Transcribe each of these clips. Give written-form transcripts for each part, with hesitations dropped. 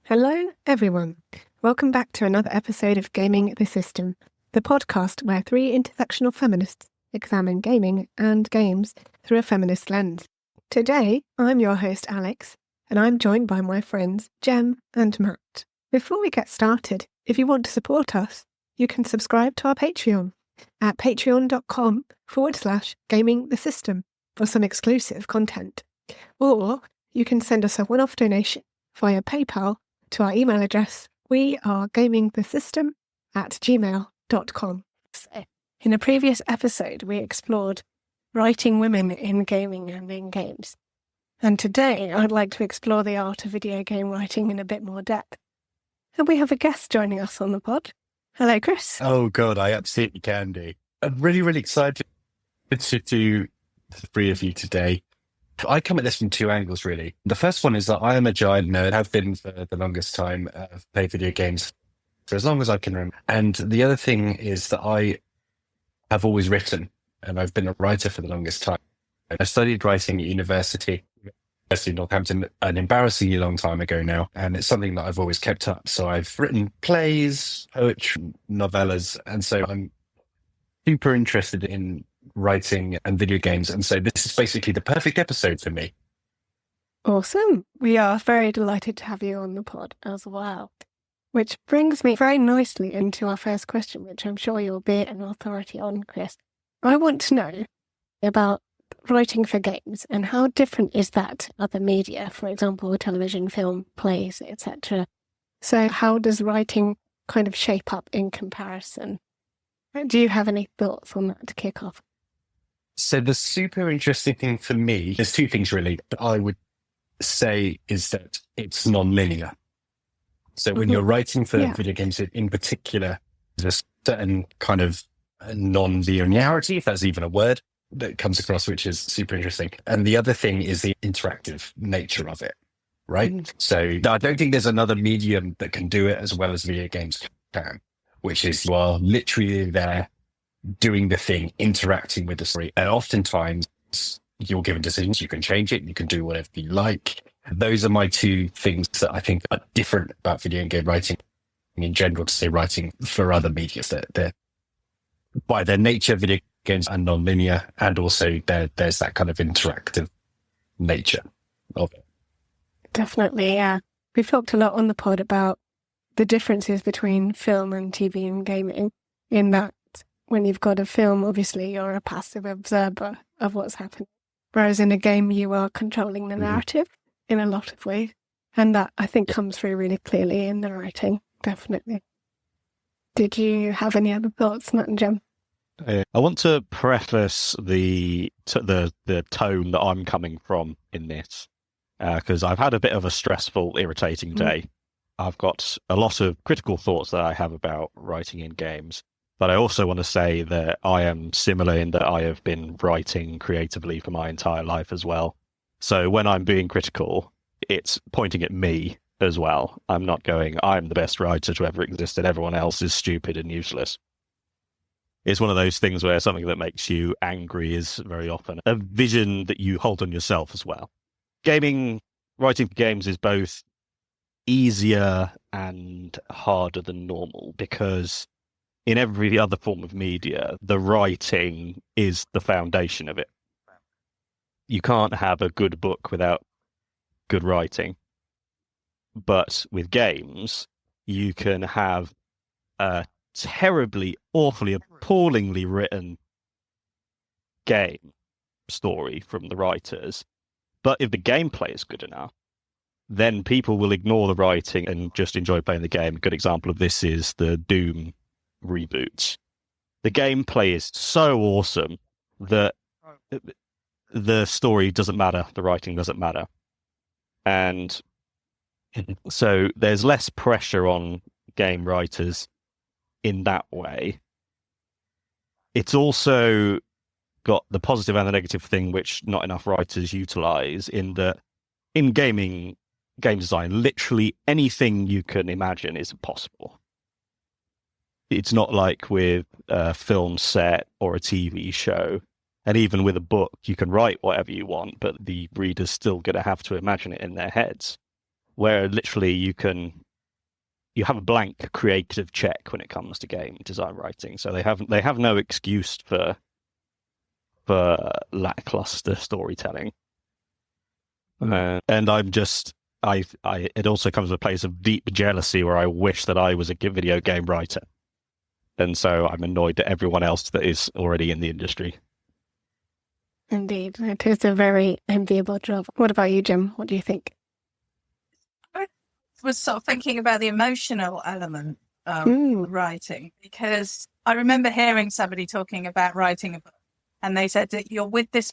Hello, everyone. Welcome back to another episode of Gaming the System, the podcast where three intersectional feminists examine gaming and games through a feminist lens. Today, I'm your host, Alex, and I'm joined by my friends, Jem and Matt. Before we get started, if you want to support us, you can subscribe to our Patreon at patreon.com/gamingthesystem for some exclusive content. Or you can send us a one-off donation via PayPal to our email address, wearegamingthesystem@gmail.com. In a previous episode, we explored writing women in gaming and in games. And today, I'd like to explore the art of video game writing in a bit more depth. And we have a guest joining us on the pod. Hello, Chris. Oh, God, I absolutely can do. I'm really, really excited to do the three of you today. I come at this from two angles, really. The first one is that I am a giant nerd, have been for the longest time. I've played video games for as long as I can remember. And the other thing is that I have always written, and I've been a writer for the longest time. I studied writing at University of Northampton an embarrassingly long time ago now, and it's something that I've always kept up. So I've written plays, poetry, novellas, and so I'm super interested in writing and video games, and so this is basically the perfect episode for me. Awesome. We are very delighted to have you on the pod as well. Which brings me very nicely into our first question, which I'm sure you'll be an authority on, Chris. I want to know about writing for games and how different is that to other media, for example, television, film, plays, etc. So how does writing kind of shape up in comparison? Do you have any thoughts on that to kick off? So the super interesting thing for me, there's two things really that I would say is that it's non-linear. So when you're writing for video games in particular, there's a certain kind of non-linearity, if that's even a word, that comes across, which is super interesting. And the other thing is the interactive nature of it, right? So I don't think there's another medium that can do it as well as video games can, which is you are literally there doing the thing, interacting with the story. And oftentimes you're given decisions, you can change it, you can do whatever you like. Those are my two things that I think are different about video game writing in general to say writing for other media. That they're, by their nature, video games are non-linear, and also there's that kind of interactive nature of it. Definitely, yeah. We've talked a lot on the pod about the differences between film and TV and gaming, in that when you've got a film, obviously you're a passive observer of what's happening. Whereas in a game, you are controlling the narrative in a lot of ways. And that, I think, comes through really clearly in the writing, definitely. Did you have any other thoughts, Matt and Jem? I want to preface the tone that I'm coming from in this, because I've had a bit of a stressful, irritating day. I've got a lot of critical thoughts that I have about writing in games. But I also want to say that I am similar in that I have been writing creatively for my entire life as well. So when I'm being critical, it's pointing at me as well. I'm not going, I'm the best writer to ever exist and everyone else is stupid and useless. It's one of those things where something that makes you angry is very often a vision that you hold on yourself as well. Writing for games is both easier and harder than normal because in every other form of media, the writing is the foundation of it. You can't have a good book without good writing. But with games, you can have a terribly, awfully, appallingly written game story from the writers. But if the gameplay is good enough, then people will ignore the writing and just enjoy playing the game. A good example of this is the Doom reboots. The gameplay is so awesome that the story doesn't matter, the writing doesn't matter. And so there's less pressure on game writers in that way. It's also got the positive and the negative thing, which not enough writers utilize, in that in game design, literally anything you can imagine is possible. it's not like with a film set or a TV show. And even with a book, you can write whatever you want, but the reader's still going to have to imagine it in their heads. Where literally you have a blank creative check when it comes to game design writing. So they have no excuse for lackluster storytelling. And I'm just it also comes from a place of deep jealousy where I wish that I was a video game writer. And so I'm annoyed at everyone else that is already in the industry. Indeed, it is a very enviable job. What about you, Jim? What do you think? I was sort of thinking about the emotional element of writing, because I remember hearing somebody talking about writing a book, and they said that you're with this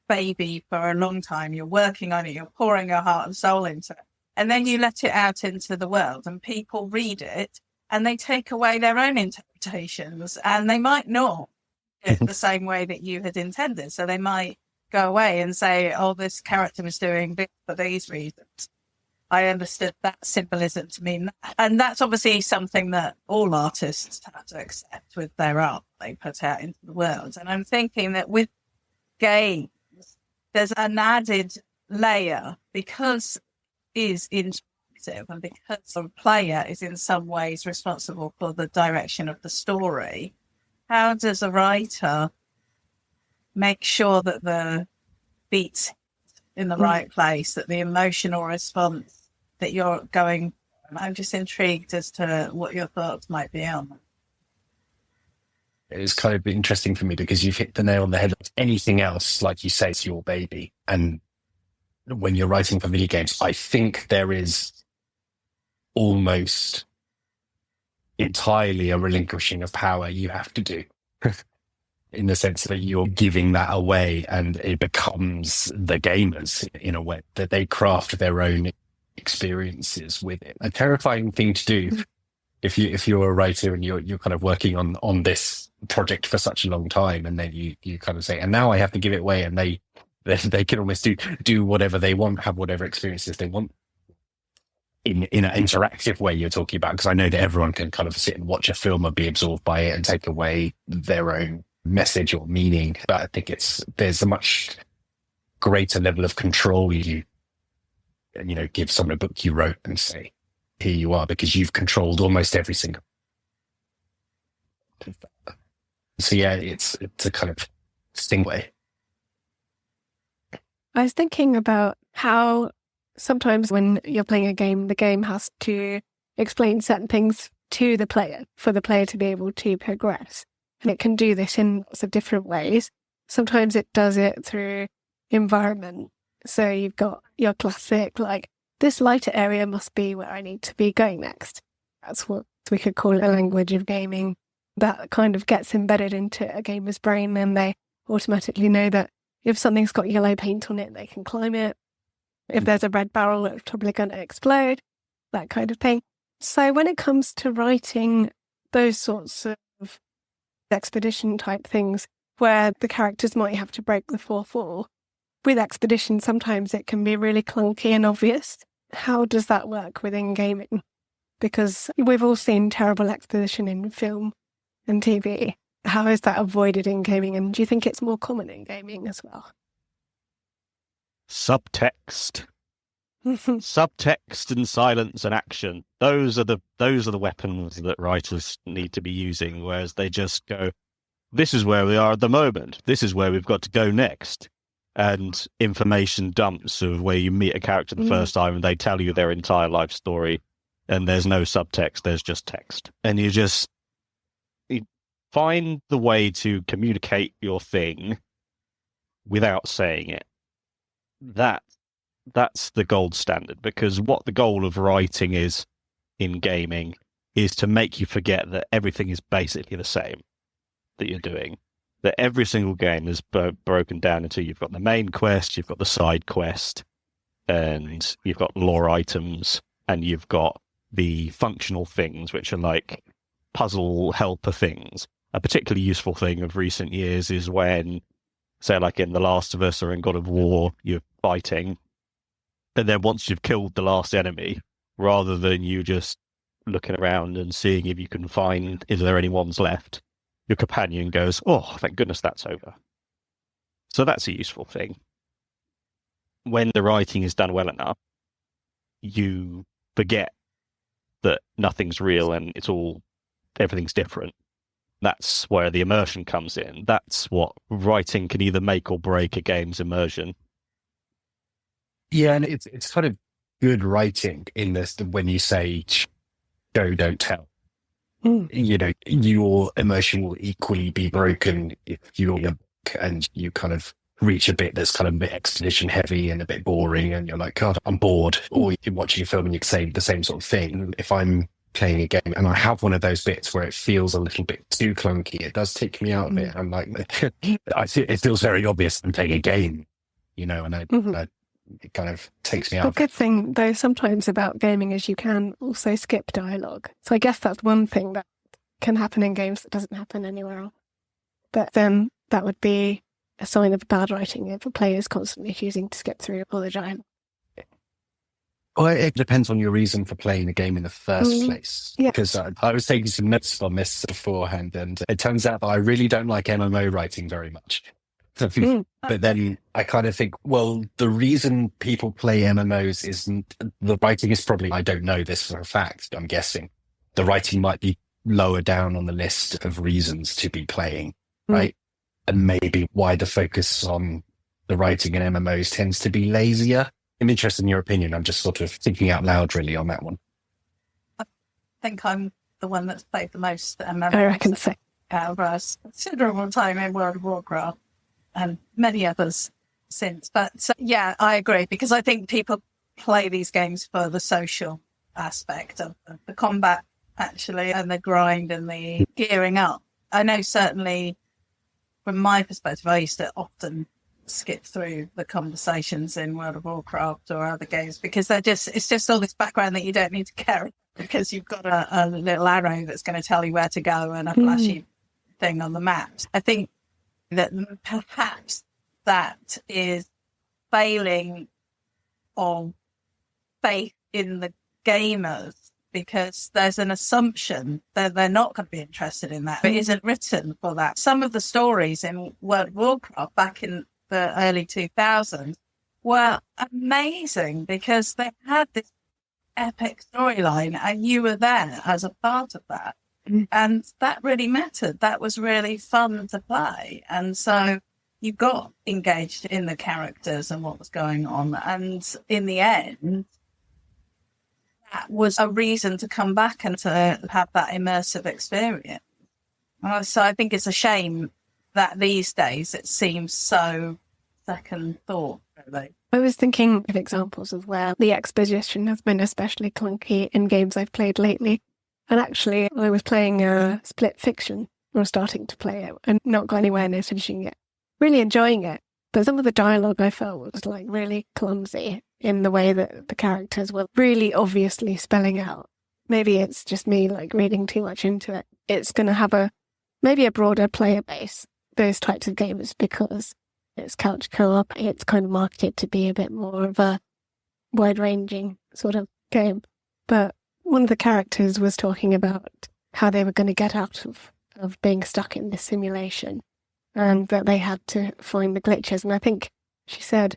baby for a long time, you're working on it, you're pouring your heart and soul into it, and then you let it out into the world and people read it and they take away their own interpretations, and they might not the same way that you had intended. So they might go away and say, oh, this character was doing this for these reasons. I understood that symbolism to mean that. And that's obviously something that all artists have to accept with their art they put out into the world. And I'm thinking that with games, there's an added layer, because it is interactive and because the player is in some ways responsible for the direction of the story. How does a writer make sure that the beats in the right place, that the emotional response that you're going? I'm just intrigued as to what your thoughts might be on that. It's kind of interesting for me because you've hit the nail on the head. Anything else, like you say, it's your baby. And when you're writing for video games, I think there is almost entirely a relinquishing of power you have to do in the sense that you're giving that away and it becomes the gamers in a way that they craft their own experiences with it. A terrifying thing to do if you're a writer and you're kind of working on this project for such a long time, and then you kind of say, and now I have to give it away, and they can almost do whatever they want, have whatever experiences they want in an interactive way you're talking about, because I know that everyone can kind of sit and watch a film and be absorbed by it and take away their own message or meaning. But I think there's a much greater level of control you give someone a book you wrote and say, here you are, because you've controlled almost every single. So yeah, it's a kind of thing way. I was thinking about how sometimes when you're playing a game, the game has to explain certain things to the player for the player to be able to progress. And it can do this in lots of different ways. Sometimes it does it through environment. So you've got your classic, like, this lighter area must be where I need to be going next. That's what we could call a language of gaming. That kind of gets embedded into a gamer's brain, and they automatically know that if something's got yellow paint on it, they can climb it. If there's a red barrel, it's probably going to explode, that kind of thing. So when it comes to writing those sorts of expedition type things, where the characters might have to break the fourth wall, with expedition, sometimes it can be really clunky and obvious. How does that work within gaming? Because we've all seen terrible exposition in film and TV. How is that avoided in gaming? And do you think it's more common in gaming as well? Subtext. Subtext and silence and action. Those are the weapons that writers need to be using, whereas they just go, this is where we are at the moment. This is where we've got to go next. And information dumps of where you meet a character the first time and they tell you their entire life story, and there's no subtext, there's just text. And you find the way to communicate your thing without saying it. That's the gold standard, because what the goal of writing is in gaming is to make you forget that everything is basically the same that you're doing. That every single game is broken down into, you've got the main quest, you've got the side quest, and you've got lore items, and you've got the functional things, which are like puzzle helper things. A particularly useful thing of recent years is when, say, like in The Last of Us or in God of War, you're fighting, and then once you've killed the last enemy, rather than you just looking around and seeing if you can find, is there any ones left? Your companion goes, oh, thank goodness that's over. So that's a useful thing. When the writing is done well enough, you forget that nothing's real and everything's different. That's where the immersion comes in. That's what writing can either make or break a game's immersion. Yeah, and it's kind of good writing in this when you say show, don't tell. You know, your immersion will equally be broken if you're in a book and you kind of reach a bit that's kind of a bit exposition heavy and a bit boring and you're like, God, I'm bored. Or you're watching a film and you say the same sort of thing. If I'm playing a game and I have one of those bits where it feels a little bit too clunky, it does take me out of it. I'm like, it feels very obvious I'm playing a game, you know, and it kind of takes me out. The good thing, though, sometimes about gaming is you can also skip dialogue. So I guess that's one thing that can happen in games that doesn't happen anywhere else. But then that would be a sign of bad writing if a player is constantly choosing to skip through all the dialogue. Well, it depends on your reason for playing the game in the first place. Yeah. Because I was taking some notes on this beforehand, and it turns out that I really don't like MMO writing very much. But then I kind of think, well, the reason people play MMOs isn't the writing is probably, I don't know this for a fact, I'm guessing. The writing might be lower down on the list of reasons to be playing, right? And maybe why the focus on the writing in MMOs tends to be lazier. I'm interested in your opinion. I'm just sort of thinking out loud really on that one. I think I'm the one that's played the most MMOs. I reckon so. Over a considerable time in World of Warcraft and many others since. But yeah, I agree, because I think people play these games for the social aspect of the combat, actually, and the grind and the gearing up. I know certainly from my perspective, I used to often skip through the conversations in World of Warcraft or other games because it's just all this background that you don't need to carry because you've got a little arrow that's going to tell you where to go and a flashy thing on the map. I think that perhaps that is failing of faith in the gamers, because there's an assumption that they're not going to be interested in that. It isn't written for that. Some of the stories in World of Warcraft back in the early 2000s were amazing because they had this epic storyline and you were there as a part of that. And that really mattered. That was really fun to play. And so you got engaged in the characters and what was going on. And in the end, that was a reason to come back and to have that immersive experience. So I think it's a shame that these days it seems so second thought, really. I was thinking of examples of where the exposition has been especially clunky in games I've played lately. And actually, I was playing Split Fiction, or starting to play it, and not got anywhere near finishing it. Really enjoying it. But some of the dialogue I felt was like really clumsy in the way that the characters were really obviously spelling out. Maybe it's just me like reading too much into it. It's going to have maybe a broader player base, those types of games, because it's couch co-op. It's kind of marketed to be a bit more of a wide-ranging sort of game. But one of the characters was talking about how they were going to get out of being stuck in this simulation and that they had to find the glitches. And I think she said,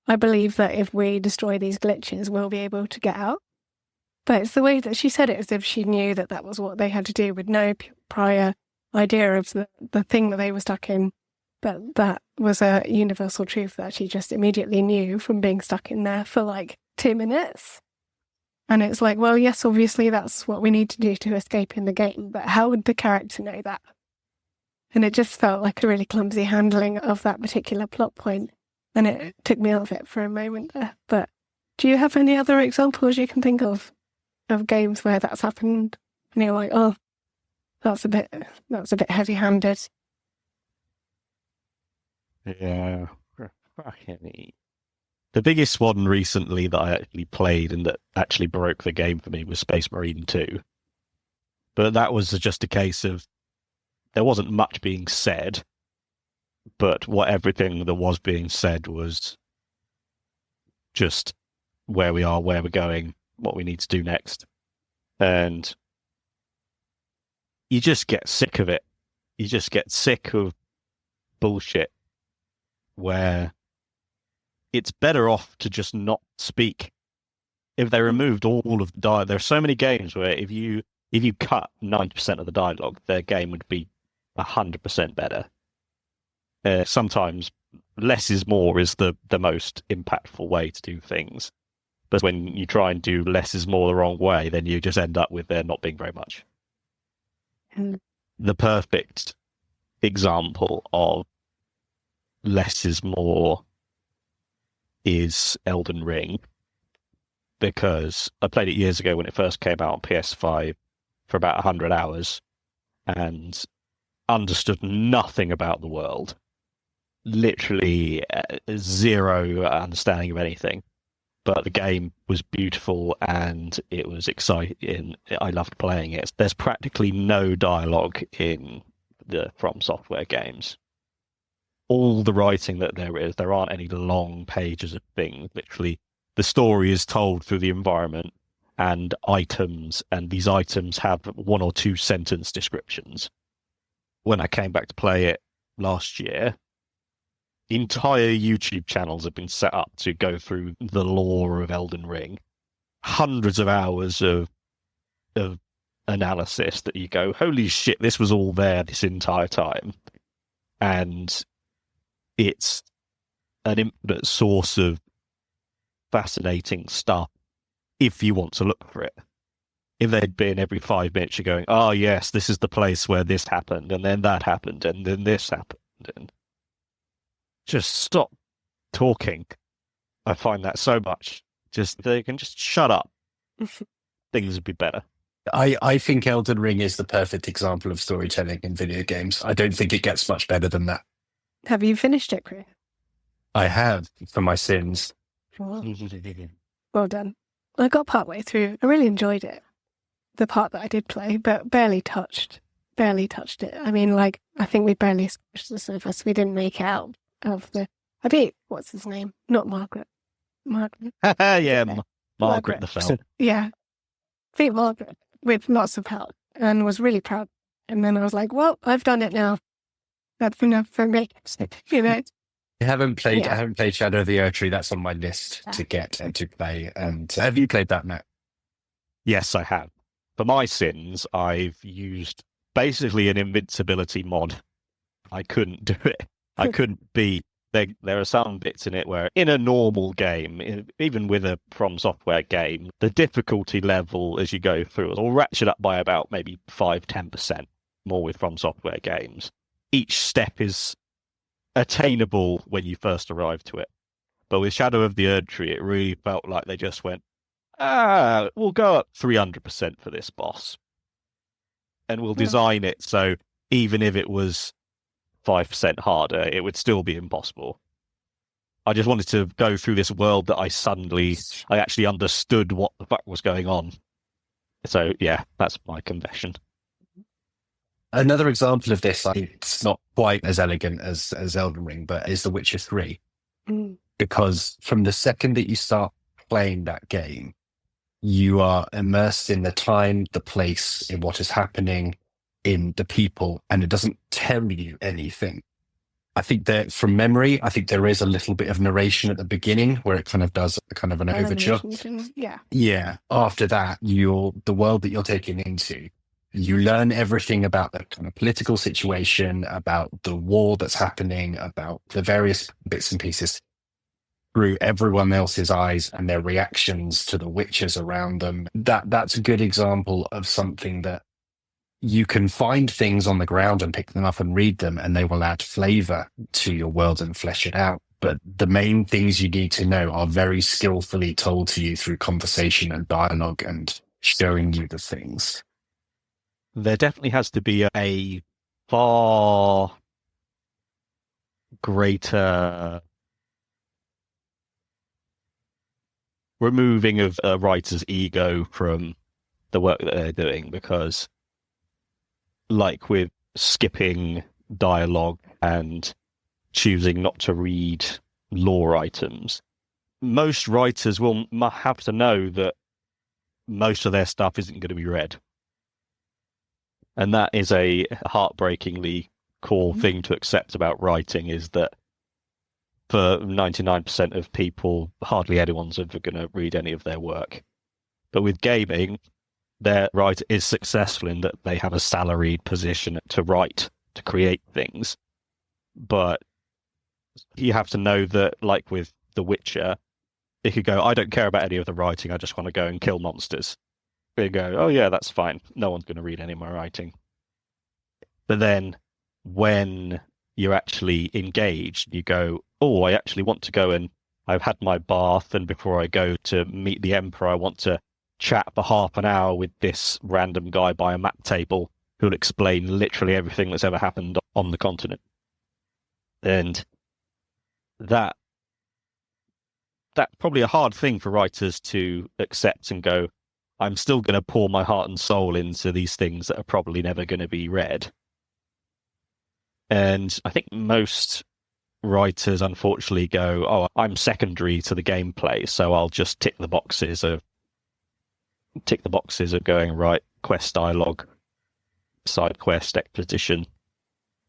I believe that if we destroy these glitches, we'll be able to get out. But it's the way that she said it as if she knew that that was what they had to do with no prior idea of the thing that they were stuck in. But that was a universal truth that she just immediately knew from being stuck in there for like 2 minutes. And it's like, well, yes, obviously that's what we need to do to escape in the game, but how would the character know that? And it just felt like a really clumsy handling of that particular plot point. And it took me out of it for a moment there. But do you have any other examples you can think of games where that's happened? And you're like, oh, that's a bit heavy-handed. Yeah. The biggest one recently that I actually played and that actually broke the game for me was Space Marine 2. But that was just a case of there wasn't much being said, but everything that was being said was just where we are, where we're going, what we need to do next. And you just get sick of it. You just get sick of bullshit where it's better off to just not speak. If they removed all of the dialogue, there are so many games where if you cut 90% of the dialogue, their game would be 100% better. Sometimes less is more is the most impactful way to do things. But when you try and do less is more the wrong way, then you just end up with there not being very much. The perfect example of less is more is Elden Ring, because I played it years ago when it first came out on PS5 for about 100 hours and understood nothing about the world. Literally zero understanding of anything. But the game was beautiful and it was exciting. I loved playing it. There's practically no dialogue in the From Software games. All the writing that there is, there aren't any long pages of things. Literally, the story is told through the environment and items, and these items have 1 or 2 sentence descriptions. When I came back to play it last year, entire YouTube channels have been set up to go through the lore of Elden Ring. Hundreds of hours of analysis that you go, holy shit, this was all there this entire time. And it's an infinite source of fascinating stuff if you want to look for it. If they'd been every 5 minutes, you're going, oh yes, this is the place where this happened, and then that happened, and then this happened, and just stop talking. I find that so much. Just they can just shut up. Things would be better. I think Elden Ring is the perfect example of storytelling in video games. I don't think it gets much better than that. Have you finished it, Chris? I have, for my sins. Well done. I got partway through. I really enjoyed it. The part that I did play, but barely touched it. I mean, like, I think we barely scratched the surface. We didn't make out of the... I beat, what's his name? Not Margaret. Margaret. Yeah, Margaret the Fell. Yeah. Beat Margaret with lots of help and was really proud. And then I was like, well, I've done it now. That's enough for me. You know? I haven't played Shadow of the Erdtree. That's on my list to get and to play. And have you played that, Matt? Yes, I have. For my sins, I've used basically an invincibility mod. I couldn't do it. I couldn't beat. There are some bits in it where, in a normal game, even with a From Software game, the difficulty level as you go through will ratchet up by about maybe 5-10% more with From Software games. Each step is attainable when you first arrive to it. But with Shadow of the Erdtree, it really felt like they just went, we'll go up 300% for this boss. And we'll design it so even if it was 5% harder, it would still be impossible. I just wanted to go through this world that I actually understood what the fuck was going on. So yeah, that's my confession. Another example of this, it's not quite as elegant as Elden Ring, but is The Witcher 3. Because from the second that you start playing that game, you are immersed in the time, the place, in what is happening, in the people, and it doesn't tell you anything. I think that from memory, I think there is a little bit of narration at the beginning where it kind of does kind of an overture. Yeah. Yeah. After that, the world that you're taking into, you learn everything about the kind of political situation, about the war that's happening, about the various bits and pieces through everyone else's eyes and their reactions to the witches around them. That's a good example of something that you can find things on the ground and pick them up and read them, and they will add flavor to your world and flesh it out. But the main things you need to know are very skillfully told to you through conversation and dialogue and showing you the things. There definitely has to be a far greater removing of a writer's ego from the work that they're doing, because like with skipping dialogue and choosing not to read lore items, most writers will have to know that most of their stuff isn't going to be read. And that is a heartbreakingly core thing to accept about writing, is that for 99% of people, hardly anyone's ever going to read any of their work. But with gaming, their writer is successful in that they have a salaried position to write, to create things. But you have to know that, like with The Witcher, they could go, I don't care about any of the writing, I just want to go and kill monsters. They go, oh yeah, that's fine. No one's going to read any of my writing. But then when you're actually engaged, you go, oh, I actually want to go and I've had my bath, and before I go to meet the Emperor, I want to chat for half an hour with this random guy by a map table who'll explain literally everything that's ever happened on the continent. And that's probably a hard thing for writers to accept and go, I'm still going to pour my heart and soul into these things that are probably never going to be read. And I think most writers unfortunately go, oh, I'm secondary to the gameplay, so I'll just tick the boxes of going, right, quest dialogue, side quest, exposition.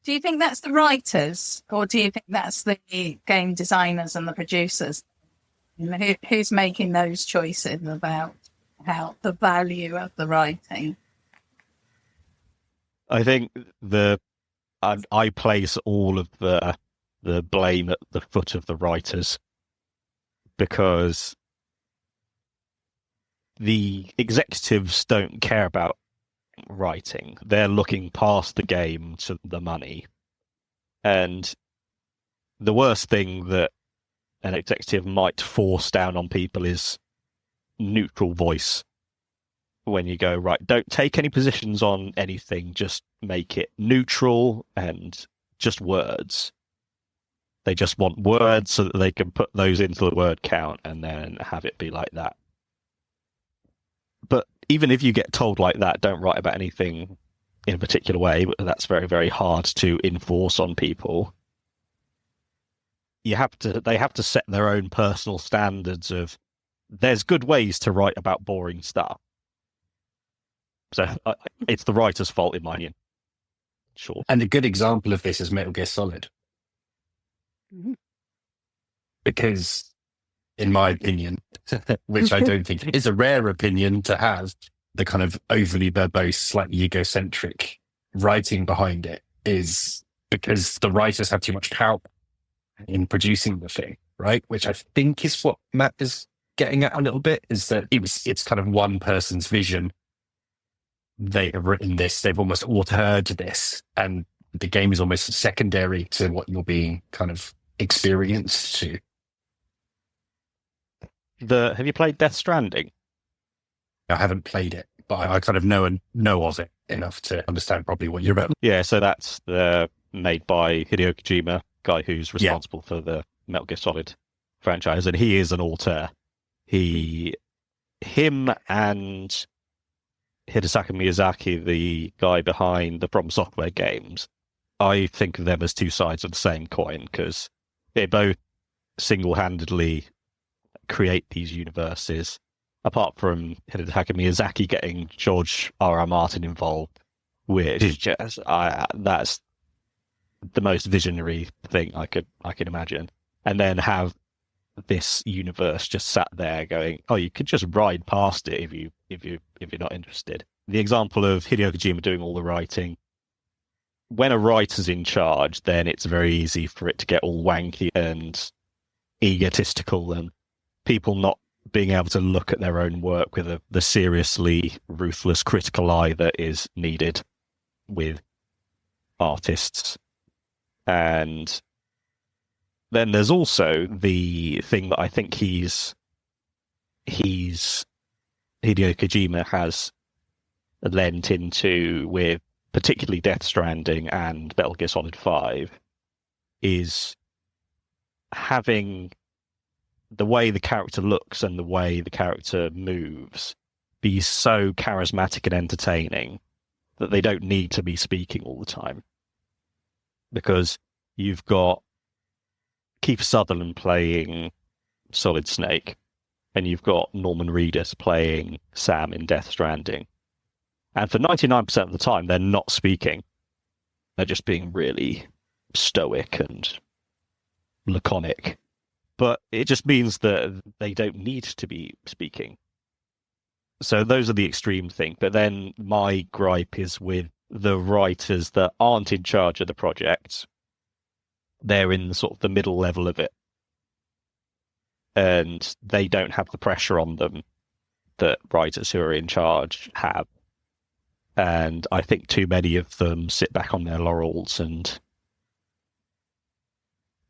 Do you think that's the writers, or do you think that's the game designers and the producers? Who's making those choices about how the value of the writing? I think I place all of the blame at the foot of the writers, because the executives don't care about writing. They're looking past the game to the money. And the worst thing that an executive might force down on people is neutral voice. When you go, right, don't take any positions on anything, just make it neutral and just words. They just want words so that they can put those into the word count and then have it be like that. But even if you get told like that, don't write about anything in a particular way, that's very, very hard to enforce on people. They have to set their own personal standards of, there's good ways to write about boring stuff. So it's the writer's fault, in my opinion. Sure. And a good example of this is Metal Gear Solid. Mm-hmm. Because, in my opinion, which I don't think is a rare opinion to have, the kind of overly verbose, slightly egocentric writing behind it is because the writers have too much power in producing the thing, right? Which I think is what Matt is getting at a little bit, is that it's kind of one person's vision. They have written this, they've almost authored this, and the game is almost secondary to what you're being kind of experienced to. Have you played Death Stranding? I haven't played it, but I kind of know of it enough to understand probably what you're about. Yeah, so that's made by Hideo Kojima, guy who's responsible for the Metal Gear Solid franchise, and he is an auteur. Him and Hidetaka Miyazaki, the guy behind the From Software games, I think of them as two sides of the same coin, because they both single-handedly create these universes. Apart from Hidetaka Miyazaki getting George R.R. Martin involved, which is just that's the most visionary thing I could imagine. And then have this universe just sat there going, oh, you could just ride past it if you're not interested. The example of Hideo Kojima doing all the writing, when a writer's in charge, then it's very easy for it to get all wanky and egotistical, and people not being able to look at their own work with the seriously ruthless critical eye that is needed with artists. And then there's also the thing that I think Hideo Kojima has lent into with particularly Death Stranding and Metal Gear Solid 5 is having the way the character looks and the way the character moves be so charismatic and entertaining that they don't need to be speaking all the time. Because you've got Kiefer Sutherland playing Solid Snake, and you've got Norman Reedus playing Sam in Death Stranding. And for 99% of the time, they're not speaking. They're just being really stoic and laconic. But it just means that they don't need to be speaking. So those are the extreme thing. But then my gripe is with the writers that aren't in charge of the project. They're in sort of the middle level of it. And they don't have the pressure on them that writers who are in charge have. And I think too many of them sit back on their laurels and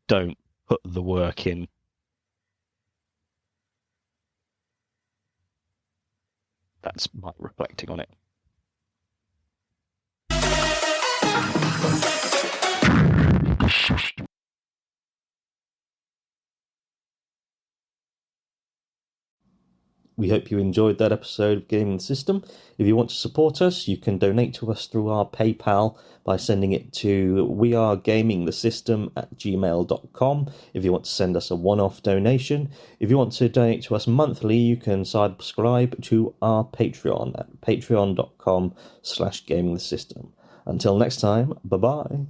don't put the work in. That's my reflecting on it. We hope you enjoyed that episode of Gaming the System. If you want to support us, you can donate to us through our PayPal by sending it to wearegamingthesystem@gmail.com if you want to send us a one-off donation. If you want to donate to us monthly, you can subscribe to our Patreon at patreon.com/gamingthesystem. Until next time, bye-bye.